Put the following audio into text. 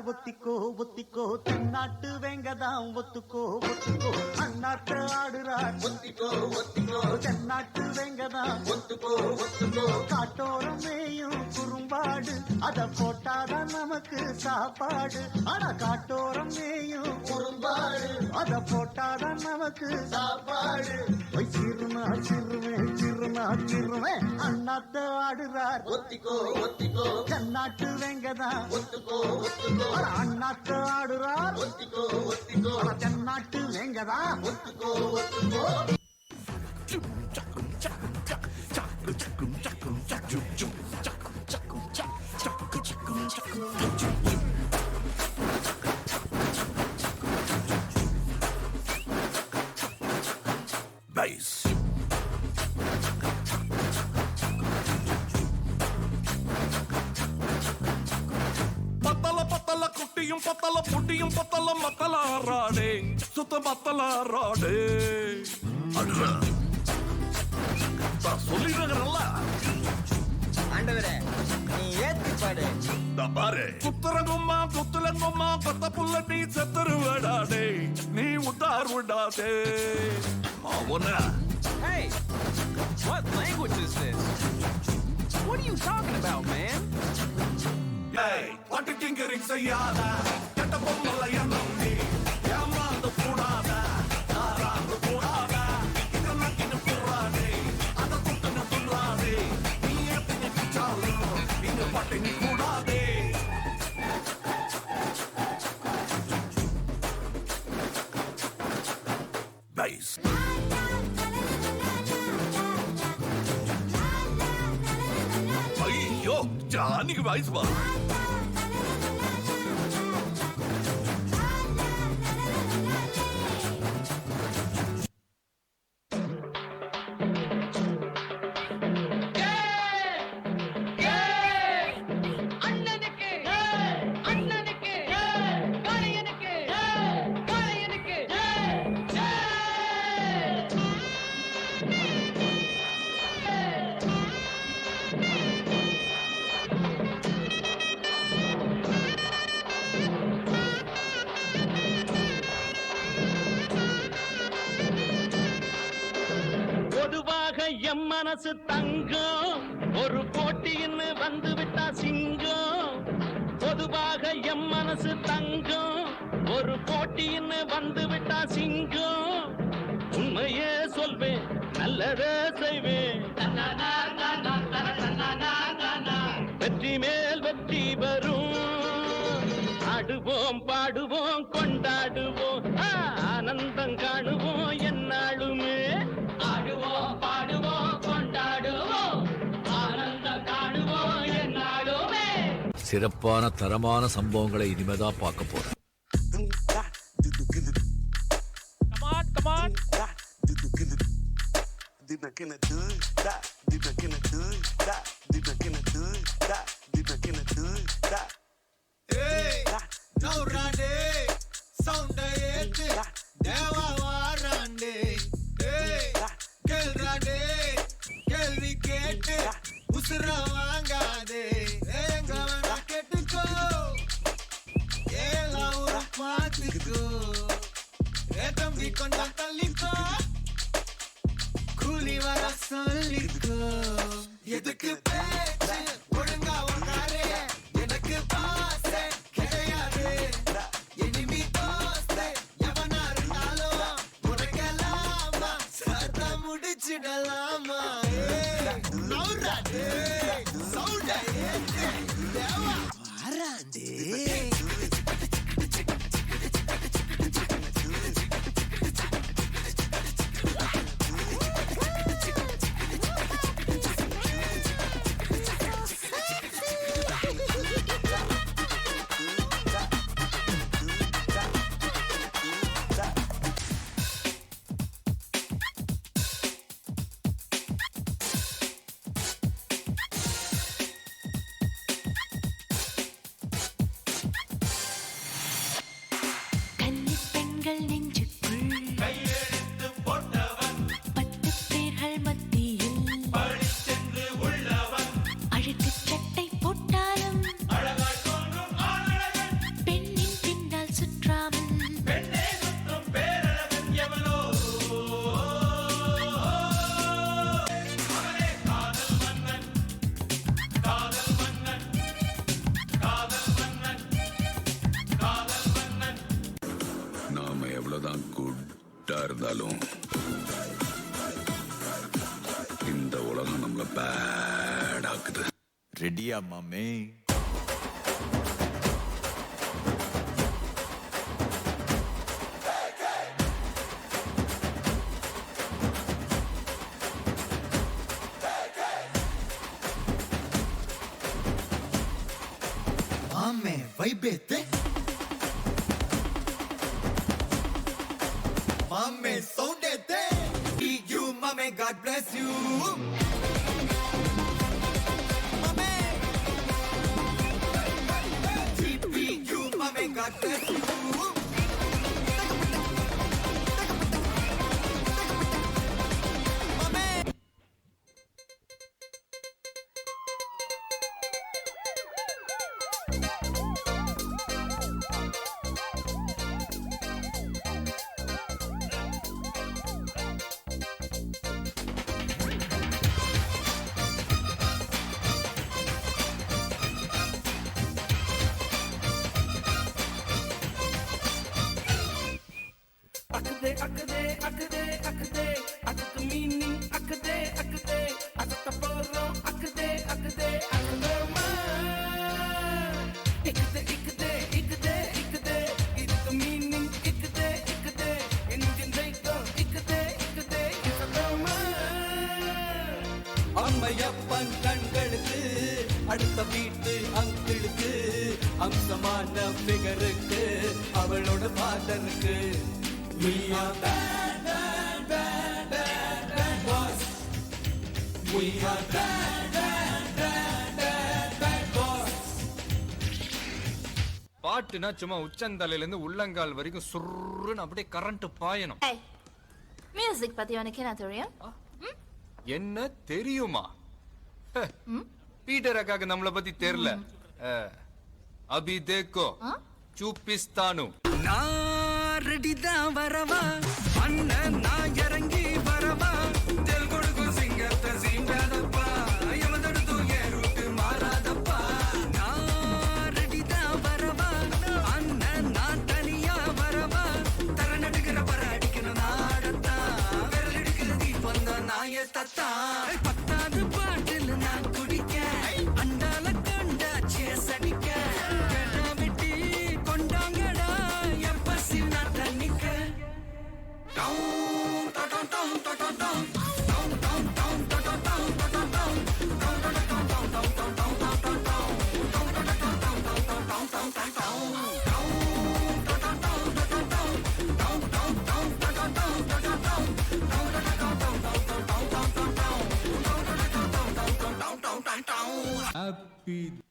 ஆடுறார் ஒத்திக்கோ ஒத்திக்கோ தென்னாட்டு வேங்கதாம் ஒத்துக்கோ ஒத்துக்கோ அண்ணாத்த ஆடுறார் ஒத்திக்கோ ஒத்திக்கோ தென்னாட்டு வேங்கதாம் ஒத்துக்கோ ஒத்துக்கோ காட்டோரம் மேயும் குறும்பாடு அத போட்டாதான் நமக்கு சாப்பாடு ஆனா காட்டோரம் மேயும் குறும்பாடு அத போட்டாதான் நமக்கு சாப்பாடு சிறுனா சிறுமே சிறுனா சிறுமே அண்ணாத்த ஆடுறார் ஒத்திக்கோ ஒத்திக்கோ தென்னாட்டு வேங்கதான் ஒத்துக்கோ ஒத்துக்கோ அண்ணாத்த ஆடுறார் ஒத்திக்கோ ஒத்திக்கோ தென்னாட்டு வேங்கதான் ஒத்துக்கோ ஒத்துக்கோ Bass. பத்தல குட்டியும் பத்தல புட்டியும் பத்தல மத்தலாராடே சுத்த மத்தலாராடே சொல்லிடுறல ஆண்டவரே நீ ஏத்தி பாடு பாரு குத்துறங்கும்மா குத்துலங்கும்மா பத்த புள்ள நீ செத்துருவடாடே நீ உத்தார் விடாதே மாவன Hey, what language is this? What are you talking about, man? Hey, what a tinkering sayada ketta pommala yanni yamandu pudada narandu pudada idanna kinu purade ada kuttana tullade nee epine kichalu inga pattini kudade bass ayyo jaaniku bass ba M மனசு தங்கம் ஒரு போட்டின்னு வந்து விட்டா சிங்கம் பொதுவாக M மனசு தங்கம் ஒரு போட்டின்னு வந்து விட்டா சிங்கம் உண்மையே சொல்வேன் நல்லதே செய்வேன் வெற்றி மேல் வெற்றி வரும் ஆடுவோம் பாடுவோம் கொண்டாடுவோம் ஆனந்தம் காணுவோம் என்னாலுமே ஆடுவோம் பாடுவோம் கொண்டாடுவோம் ஆனந்தம் காணுவோம் என்னாலுமே சிறப்பான தரமான சம்பவங்களை இனிமேதான் பார்க்க போறேன். கேள்வி கேட்டு உசுர வாங்காதே கேட்டுக்கோ ஏலாம் ஒரு பாத்துக்கோ தம்பி கொஞ்சம் தள்ளிக்கோ கூலி வர சொல்லிக்கோ எதுக்கு பேச்சு ஒழுங்கா ஒன்னாரே எனக்கு பாசே கிடையாது இனிமே தோஸ்தே எவனா இருந்தாலும் உனக்கெல்லாமா சத்த முடிச்சிடலாமா நௌராடே சௌடே தேவா வாராண்டே என்னதான் குட்டா இருந்தாலும் இந்த உலகம் நம்மள பேட் ஆக்குது. ரெடியா மாமே? மாமே வைபேத்து மாமே சவுண்டேத்து. You மாமே, God bless you. மாமே you மாமே, God bless you. மாமே அக்கதே அக்கதே அக்கதே அக்கதே அதுக்கு மீனிங் அக்கதே அக்கதே அதத்த போறோம் அக்கதே அக்கதே அக்கதோமா இக்கதே இக்கதே இக்கதே இக்கதே இதுக்கு மீனிங் இக்கதே இக்கதே என்ஜின் ரைட்டோ இக்கதே இக்கதே இக்கதோமா. அம்மையப்பன் கண்களுக்கு அடுத்த வீட்டு அங்கிளுக்கு அம்சமான பிகருக்கு அவளோட ஃபாதருக்கு We are bad, bad, bad, bad, bad boys. We are bad, bad, bad, bad, bad boys. பாட்டுனா சும்மா உச்சந்தலையில இருந்து உள்ளங்கால் வரைக்கும் சுருன்னு அப்படியே கரண்ட் பாயணும். மியூசிக் பத்தி உனக்கு என்ன தெரியும்? என்ன தெரியுமா? பீட்டர் அக்காக்கு நம்மள பத்தி தெரியல. அபி தேக்கோ சூப்பிஸ்தானு. நான் ரெடி தான் வரவா அண்ணன், நான் இறங்கி வரவா தெல் கொடுக்கும் சிங்கத்தை சீண்டாதப்பா எவதடுத்து என் ரூட்டு மாறாதப்பா. நான் ரெடி தான் வரவா அண்ணன், நான் தனியா வரவா தர நடுக்கிற பர அடிக்கணும் நாடத்தா விரல் எடுக்கிற தீபம் தான் நாய தத்தா. பத்தாவது பாட்டில் நான் குடிக்க அண்டால கண்டா சேஸ் அடிக்க கேட்டா வெட்டி கொண்டாங்கடா என் பசி நான் தண்ணிக்க. Happy